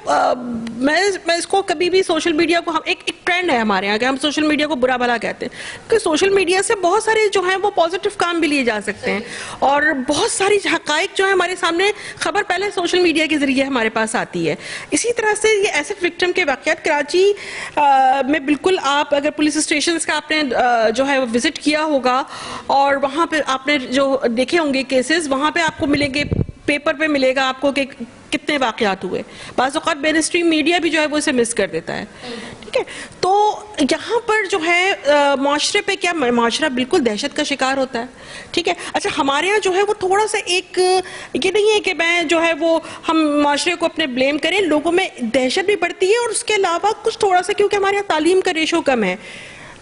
میں اس کو کبھی بھی سوشل میڈیا کو, ہم ایک ٹرینڈ ہے ہمارے یہاں کہ ہم سوشل میڈیا کو برا بھلا کہتے ہیں, کہ سوشل میڈیا سے بہت سارے جو ہیں وہ پازیٹیو کام بھی لیے جا سکتے ہیں اور بہت ساری حقائق جو ہے ہمارے سامنے خبر پہلے سوشل میڈیا کے ذریعے ہمارے پاس آتی ہے. اسی طرح سے یہ ایسڈ وکٹم کے واقعات کراچی میں بالکل, آپ اگر پولیس اسٹیشنز کا آپ نے جو ہے وزٹ کیا ہوگا اور وہاں پہ آپ نے جو دیکھے ہوں گے کیسز, وہاں پہ آپ کو ملیں گے, پیپر پہ ملے گا آپ کو کہ کتنے واقعات ہوئے. بعض اوقات مین اسٹریم میڈیا بھی جو ہے وہ اسے مس کر دیتا ہے, ٹھیک ہے. تو یہاں پر جو ہے معاشرے پہ کیا, معاشرہ بالکل دہشت کا شکار ہوتا ہے, ٹھیک ہے. اچھا, ہمارے یہاں جو ہے وہ تھوڑا سا ایک یہ نہیں ہے کہ میں جو ہے وہ ہم معاشرے کو اپنے بلیم کریں, لوگوں میں دہشت بھی بڑھتی ہے اور اس کے علاوہ کچھ تھوڑا سا, کیونکہ ہمارے یہاں تعلیم کا ریشو کم ہے,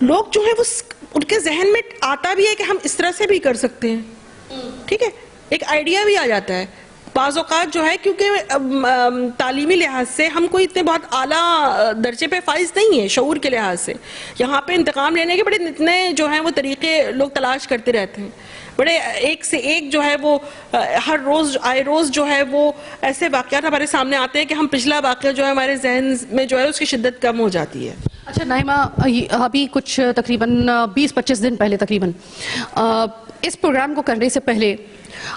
لوگ جو ہے وہ ان کے ذہن میں آتا بھی ہے کہ ہم اس طرح سے بھی کر سکتے ہیں, ٹھیک ہے, ایک آئیڈیا بھی آ جاتا ہے. بعض اوقات جو ہے کیونکہ تعلیمی لحاظ سے ہم کوئی اتنے بہت اعلیٰ درجے پہ فائز نہیں ہیں شعور کے لحاظ سے, یہاں پہ انتقام لینے کے بڑے اتنے جو ہیں وہ طریقے لوگ تلاش کرتے رہتے ہیں, بڑے ایک سے ایک جو ہے وہ ہر روز آئے روز جو ہے وہ ایسے واقعات ہمارے سامنے آتے ہیں کہ ہم پچھلا واقعہ جو ہے ہمارے ذہن میں جو ہے اس کی شدت کم ہو جاتی ہے. اچھا نائمہ, ابھی کچھ تقریباً 20-25 دن پہلے تقریباً اس پروگرام کو کرنے سے پہلے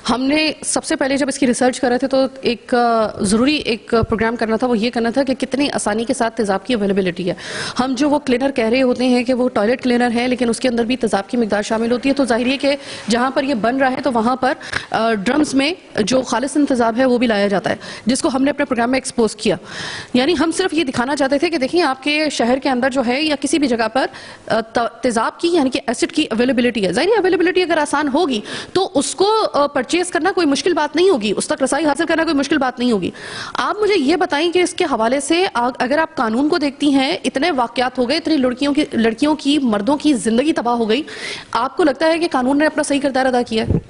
ہم نے سب سے پہلے جب اس کی ریسرچ کر رہے تھے تو ایک ضروری ایک پروگرام کرنا تھا, وہ یہ کرنا تھا کہ کتنی آسانی کے ساتھ تیزاب کی اویلیبلٹی ہے. ہم جو وہ کلینر کہہ رہے ہوتے ہیں کہ وہ ٹوائلٹ کلینر ہے, لیکن اس کے اندر بھی تیزاب کی مقدار شامل ہوتی ہے, تو ظاہر ہے کہ جہاں پر یہ بن رہا ہے تو وہاں پر ڈرمز میں جو خالص تیزاب ہے وہ بھی لایا جاتا ہے, جس کو ہم نے اپنے پروگرام میں ایکسپوز کیا. یعنی ہم صرف یہ دکھانا چاہتے تھے کہ دیکھیں آپ کے شہر کے اندر جو ہے یا کسی بھی جگہ پر تیزاب کی یعنی کہ ایسڈ کی اویلیبلٹی ہے. ظاہر ہے اویلیبلٹی اگر آسان ہوگی تو اس کو پرچیز کرنا کوئی مشکل بات نہیں ہوگی, اس تک رسائی حاصل کرنا کوئی مشکل بات نہیں ہوگی. آپ مجھے یہ بتائیں کہ اس کے حوالے سے اگر آپ قانون کو دیکھتی ہیں, اتنے واقعات ہو گئے, اتنی لڑکیوں کی مردوں کی زندگی تباہ ہو گئی, آپ کو لگتا ہے کہ قانون نے اپنا صحیح کردار ادا کیا ہے؟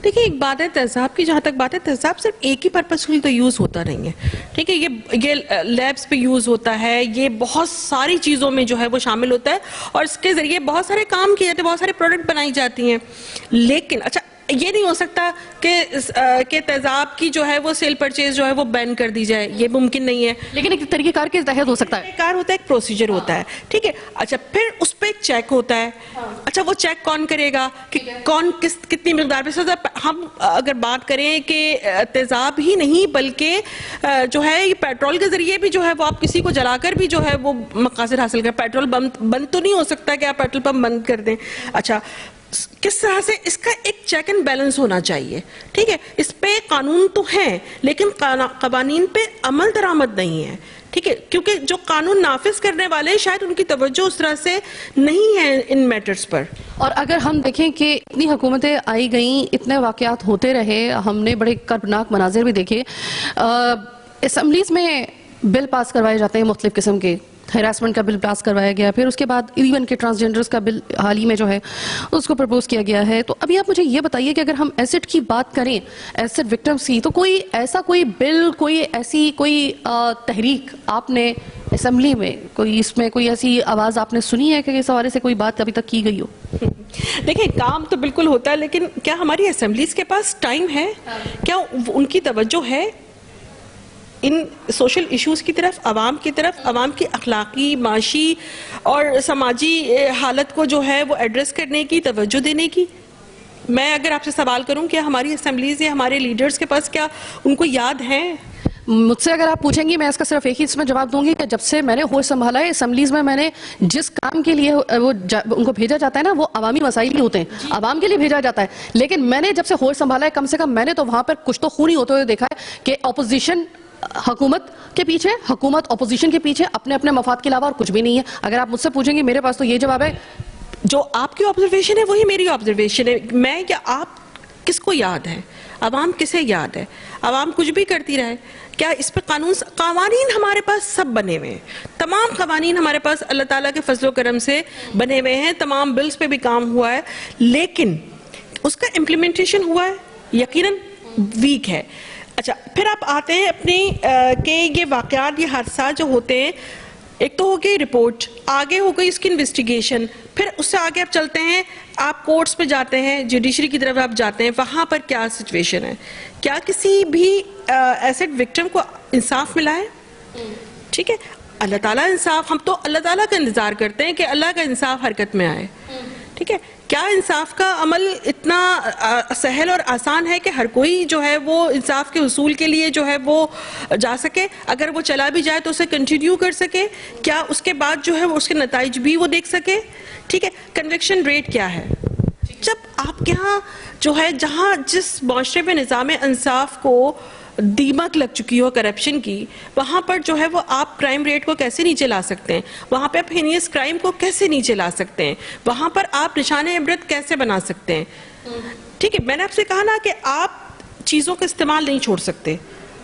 دیکھیں ایک بات ہے تیزاب کی, جہاں تک بات ہے تیزاب صرف ایک ہی پرپس کے لیے تو یوز ہوتا نہیں ہے, ٹھیک ہے, یہ لیبس پہ یوز ہوتا ہے, یہ بہت ساری چیزوں میں جو ہے وہ شامل ہوتا ہے, اور اس کے ذریعے بہت سارے کام کیے جاتے ہیں, بہت سارے پروڈکٹ بنائی جاتی ہیں. لیکن اچھا یہ نہیں ہو سکتا کہ تیزاب کی جو ہے وہ سیل پرچیز جو ہے وہ بین کر دی جائے, یہ ممکن نہیں ہے. لیکن ایک طریقہ کار کے تحت ہو سکتا ہے, کار ہوتا ہے, ایک پروسیجر ہوتا ہے, ٹھیک ہے. اچھا پھر اس پہ ایک چیک ہوتا ہے. اچھا وہ چیک کون کرے گا کہ کون کتنی مقدار پہ. ہم اگر بات کریں کہ تیزاب ہی نہیں بلکہ جو ہے یہ پیٹرول کے ذریعے بھی جو ہے وہ آپ کسی کو جلا کر بھی جو ہے وہ مقاصد حاصل کریں. پیٹرول بند تو نہیں ہو سکتا کہ آپ پیٹرول پمپ بند کر دیں. اچھا کس طرح سے اس کا ایک چیک اینڈ بیلنس ہونا چاہیے, ٹھیک ہے. اس پہ قانون تو ہیں لیکن قوانین پہ عمل درآمد نہیں ہے, ٹھیک ہے, کیونکہ جو قانون نافذ کرنے والے ہیں شاید ان کی توجہ اس طرح سے نہیں ہے ان میٹرز پر. اور اگر ہم دیکھیں کہ اتنی حکومتیں آئی گئیں, اتنے واقعات ہوتے رہے, ہم نے بڑے کربناک مناظر بھی دیکھے. اسمبلیز میں بل پاس کروائے جاتے ہیں مختلف قسم کے, ہراسمنٹ کا بل پاس کروایا گیا, پھر اس کے بعد ایون کہ ٹرانسجنڈرز کا بل حال ہی میں جو ہے اس کو پرپوز کیا گیا ہے. تو ابھی آپ مجھے یہ بتائیے کہ اگر ہم ایسڈ کی بات کریں, ایسڈ وکٹمز کی, تو کوئی ایسا کوئی بل, کوئی ایسی کوئی تحریک آپ نے اسمبلی میں, کوئی اس میں کوئی ایسی آواز آپ نے سنی ہے کہ اس حوالے سے کوئی بات ابھی تک کی گئی ہو؟ دیکھیں کام تو بالکل ہوتا ہے, لیکن کیا ہماری اسمبلیز کے پاس ٹائم ہے, کیا ان کی توجہ ہے ان سوشل ایشوز کی طرف, عوام کی طرف, عوام کی اخلاقی, معاشی اور سماجی حالت کو جو ہے وہ ایڈریس کرنے کی, توجہ دینے کی؟ میں اگر آپ سے سوال کروں کہ ہماری اسمبلیز یا ہمارے لیڈرز کے پاس کیا ان کو یاد ہیں؟ مجھ سے اگر آپ پوچھیں گی, میں اس کا صرف ایک ہی اس میں جواب دوں گی کہ جب سے میں نے ہوش سنبھالا ہے اسمبلیز میں نے جس کام کے لیے وہ ان کو بھیجا جاتا ہے نا, وہ عوامی مسائل ہی ہوتے ہیں, عوام کے لیے بھیجا جاتا ہے. لیکن میں نے جب سے ہوش سنبھالا ہے, کم سے کم میں نے تو وہاں پر کچھ تو خونی ہوتے ہوئے دیکھا ہے کہ اپوزیشن حکومت کے پیچھے, حکومت اپوزیشن کے پیچھے, اپنے اپنے مفاد کے علاوہ اور کچھ بھی نہیں ہے. اگر آپ مجھ سے پوچھیں گے, میرے پاس تو یہ جواب ہے. جو آپ کی آبزرویشن ہے وہی میری آبزرویشن ہے. میں یا آپ کس کو یاد ہے, عوام کسے یاد ہے؟ عوام کچھ بھی کرتی رہے. کیا اس پہ قوانین ہمارے پاس سب بنے ہوئے ہیں, تمام قوانین ہمارے پاس اللہ تعالیٰ کے فضل و کرم سے بنے ہوئے ہیں, تمام بلز پہ بھی کام ہوا ہے, لیکن اس کا امپلیمنٹیشن ہوا ہے یقیناً ویک ہے. اچھا پھر آپ آتے ہیں اپنی کہ یہ واقعات, یہ حادثات جو ہوتے ہیں, ایک تو ہو گئی رپورٹ, آگے ہو گئی اس کی انویسٹیگیشن, پھر اس سے آگے آپ چلتے ہیں, آپ کورٹس پہ جاتے ہیں, جوڈیشری کی طرف آپ جاتے ہیں, وہاں پر کیا سچویشن ہے؟ کیا کسی بھی ایسڈ وکٹم کو انصاف ملا ہے؟ ٹھیک ہے, اللہ تعالیٰ انصاف, ہم تو اللہ تعالیٰ کا انتظار کرتے ہیں کہ اللہ کا انصاف حرکت میں آئے, ٹھیک ہے. کیا انصاف کا عمل اتنا سہل اور آسان ہے کہ ہر کوئی جو ہے وہ انصاف کے حصول کے لیے جو ہے وہ جا سکے؟ اگر وہ چلا بھی جائے تو اسے کنٹینیو کر سکے؟ کیا اس کے بعد جو ہے وہ اس کے نتائج بھی وہ دیکھ سکے؟ ٹھیک ہے, کنوکشن ریٹ کیا ہے؟ جب آپ کے ہاں جو ہے, جہاں جس معاشرے میں نظام انصاف کو دیمک لگ چکی ہو کرپشن کی, وہاں پر جو ہے وہ آپ کرائم ریٹ کو کیسے نیچے لا سکتے ہیں؟ وہاں پہ آپ ہینیس کرائم کو کیسے نیچے لا سکتے ہیں؟ وہاں پر آپ نشان عبرت کیسے بنا سکتے ہیں؟ ٹھیک ہے, میں نے آپ سے کہا نا کہ آپ چیزوں کا استعمال نہیں چھوڑ سکتے.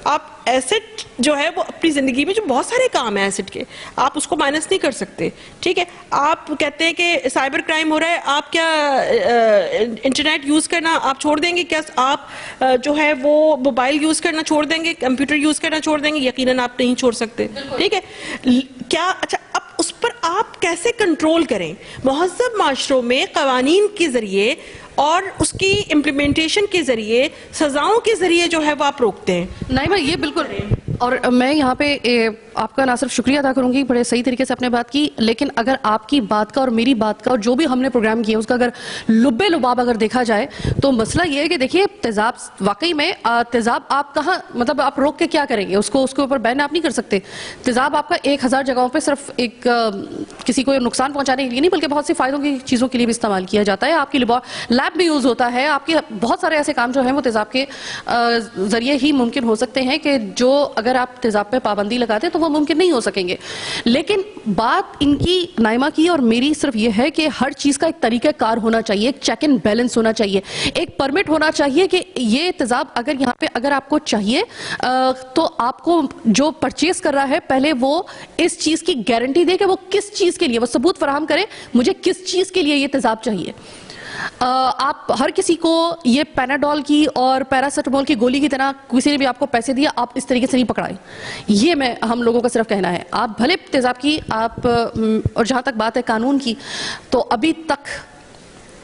آپ ایسٹ جو ہے وہ اپنی زندگی میں جو بہت سارے کام ہیں ایسٹ کے, آپ اس کو مائنس نہیں کر سکتے. ٹھیک ہے, آپ کہتے ہیں کہ سائبر کرائم ہو رہا ہے, آپ کیا انٹرنیٹ یوز کرنا آپ چھوڑ دیں گے؟ کیا آپ جو ہے وہ موبائل یوز کرنا چھوڑ دیں گے, کمپیوٹر یوز کرنا چھوڑ دیں گے؟ یقیناً آپ نہیں چھوڑ سکتے. ٹھیک ہے, کیا اچھا اب اس پر آپ کیسے کنٹرول کریں؟ مہذب معاشروں میں قوانین کے ذریعے اور اس کی امپلیمنٹیشن کے ذریعے, سزاؤں کے ذریعے جو ہے وہ آپ روکتے ہیں. نائمہ یہ بالکل اور میں یہاں پہ آپ کا نہ صرف شکریہ ادا کروں گی، بڑے صحیح طریقے سے اپنے بات کی، لیکن اگر آپ کی بات کا اور میری بات کا اور جو بھی ہم نے پروگرام کیا اس کا اگر لب لباب اگر دیکھا جائے تو مسئلہ یہ ہے کہ دیکھیے تیزاب واقعی میں تیزاب آپ کہاں مطلب آپ روک کے کیا کریں گے، اس کے اوپر بین آپ نہیں کر سکتے. تیزاب آپ کا 1000 جگہوں پہ صرف ایک کسی کو نقصان پہنچانے کے لیے نہیں بلکہ بہت سی فائدوں کی چیزوں کے لیے بھی استعمال کیا جاتا ہے. آپ کی لیب میں یوز ہوتا ہے، آپ کے بہت سارے ایسے کام جو ہیں وہ تیزاب کے ذریعے ہی ممکن ہو سکتے ہیں کہ جو اگر آپ تیزاب پہ پابندی لگاتے تو وہ ممکن نہیں ہو سکیں گے. لیکن بات ان کی نائمہ کی اور میری صرف یہ ہے کہ ہر چیز کا ایک طریقہ کار ہونا چاہیے، ایک چیک اینڈ بیلنس ہونا چاہیے، ایک پرمٹ ہونا چاہیے کہ یہ تیزاب اگر یہاں پہ اگر آپ کو چاہیے تو آپ کو جو پرچیز کر رہا ہے پہلے وہ اس چیز کی گارنٹی دے کہ وہ کس چیز کے لیے، وہ ثبوت فراہم کرے مجھے کس چیز کے لیے یہ تیزاب چاہیے. آپ ہر کسی کو یہ پیناڈول کی اور پیراسیٹامول کی گولی کی طرح کسی نے بھی آپ کو پیسے دیا آپ اس طریقے سے نہیں پکڑائیں. یہ میں ہم لوگوں کا صرف کہنا ہے. آپ بھلے تیزاب کی آپ اور جہاں تک بات ہے قانون کی تو ابھی تک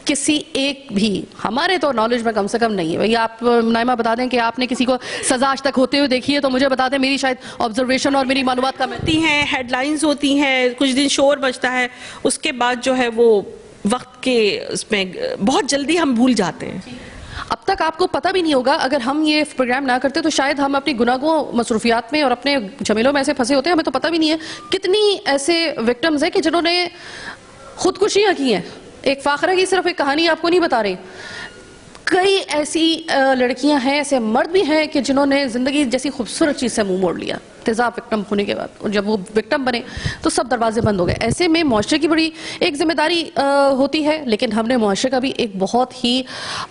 کسی ایک بھی ہمارے تو نالج میں کم سے کم نہیں ہے. بھئی آپ نائمہ بتا دیں کہ آپ نے کسی کو سزا آج تک ہوتے ہوئے دیکھی ہے تو مجھے بتا دیں، میری شاید آبزرویشن اور میری معلومات کم ہوتی ہیں، ہیڈ لائنز ہوتی ہیں، کچھ دن شور بجتا ہے، اس کے بعد جو ہے وہ وقت کے اس میں بہت جلدی ہم بھول جاتے ہیں. اب تک آپ کو پتہ بھی نہیں ہوگا. اگر ہم یہ پروگرام نہ کرتے تو شاید ہم اپنی گناہوں مصروفیات میں اور اپنے جھمیلوں میں ایسے پھنسے ہوتے ہیں، ہمیں تو پتہ بھی نہیں ہے کتنی ایسے وکٹمز ہیں کہ جنہوں نے خودکشیاں کی ہیں. ایک فاخرہ کی صرف ایک کہانی آپ کو نہیں بتا رہے، کئی ایسی لڑکیاں ہیں، ایسے مرد بھی ہیں کہ جنہوں نے زندگی جیسی خوبصورت چیز سے منہ موڑ لیا تیزاب وکٹم ہونے کے بعد. اور جب وہ وکٹم بنے تو سب دروازے بند ہو گئے. ایسے میں معاشرے کی بڑی ایک ذمہ داری ہوتی ہے، لیکن ہم نے معاشرے کا بھی ایک بہت ہی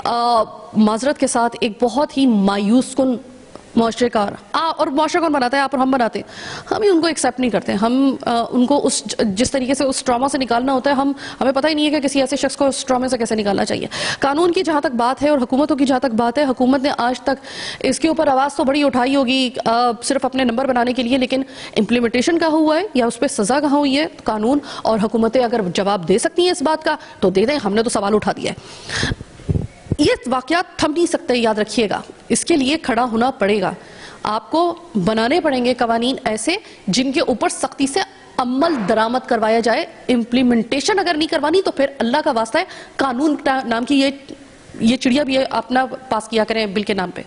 معذرت کے ساتھ ایک بہت ہی مایوس کن معاشرے کا اور معاشرہ کون بناتا ہے؟ آپ اور ہم بناتے ہیں. ہم ہی ان کو ایکسیپٹ نہیں کرتے. ہم ان کو اس جس طریقے سے اس ٹراما سے نکالنا ہوتا ہے ہمیں پتہ ہی نہیں ہے کہ کسی ایسے شخص کو اس ٹراما سے کیسے نکالنا چاہیے. قانون کی جہاں تک بات ہے اور حکومتوں کی جہاں تک بات ہے، حکومت نے آج تک اس کے اوپر آواز تو بڑی اٹھائی ہوگی صرف اپنے نمبر بنانے کے لیے، لیکن امپلیمنٹیشن کہاں ہوا ہے یا اس پہ سزا کہاں ہوئی ہے؟ قانون اور حکومتیں اگر جواب دے سکتی ہیں اس بات کا تو دے دیں. ہم نے تو سوال اٹھا دیا ہے. یہ واقعات تھم نہیں سکتے، یاد رکھیے گا. اس کے لیے کھڑا ہونا پڑے گا. آپ کو بنانے پڑیں گے قوانین ایسے جن کے اوپر سختی سے عمل درآمد کروایا جائے. امپلیمنٹیشن اگر نہیں کروانی تو پھر اللہ کا واسطہ ہے قانون نام کی یہ چڑیا بھی اپنا پاس کیا کریں بل کے نام پہ،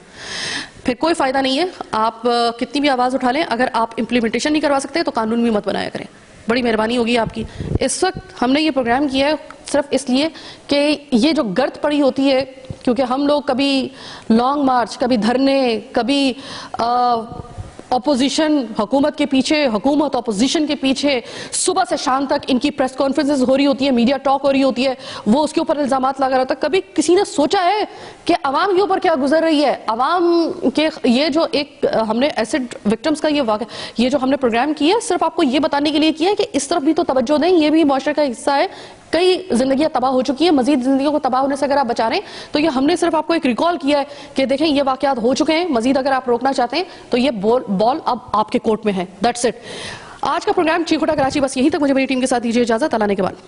پھر کوئی فائدہ نہیں ہے. آپ کتنی بھی آواز اٹھا لیں، اگر آپ امپلیمنٹیشن نہیں کروا سکتے تو قانون بھی مت بنایا کریں. بڑی مہربانی ہوگی آپ کی. اس وقت ہم نے یہ پروگرام کیا ہے صرف اس لیے کہ یہ جو گرد پڑی ہوتی ہے، کیونکہ ہم لوگ کبھی لانگ مارچ، کبھی دھرنے، کبھی اپوزیشن حکومت کے پیچھے، حکومت اپوزیشن کے پیچھے، صبح سے شام تک ان کی پریس کانفرنسز ہو رہی ہوتی ہے، میڈیا ٹاک ہو رہی ہوتی ہے، وہ اس کے اوپر الزامات لگا رہا تھا. کبھی کسی نے سوچا ہے کہ عوام کے اوپر کیا گزر رہی ہے؟ عوام کے یہ جو ایک ہم نے ایسڈ وکٹمز کا یہ واقعہ، یہ جو ہم نے پروگرام کیا ہے صرف آپ کو یہ بتانے کے لیے کیا ہے کہ اس طرف بھی تو توجہ دیں. یہ بھی معاشرے کا حصہ ہے. کئی زندگیاں تباہ ہو چکی ہیں، مزید زندگیوں کو تباہ ہونے سے اگر آپ بچا رہے ہیں تو یہ ہم نے صرف آپ کو ایک ریکال کیا ہے کہ دیکھیں یہ واقعات ہو چکے ہیں. مزید اگر آپ روکنا چاہتے ہیں تو یہ بال اب آپ کے کورٹ میں ہے. That's it. آج کا پروگرام چیخ اٹھا کراچی بس یہیں تک. مجھے میری ٹیم کے ساتھ دیجیے اجازت. اللہ نے کے بعد.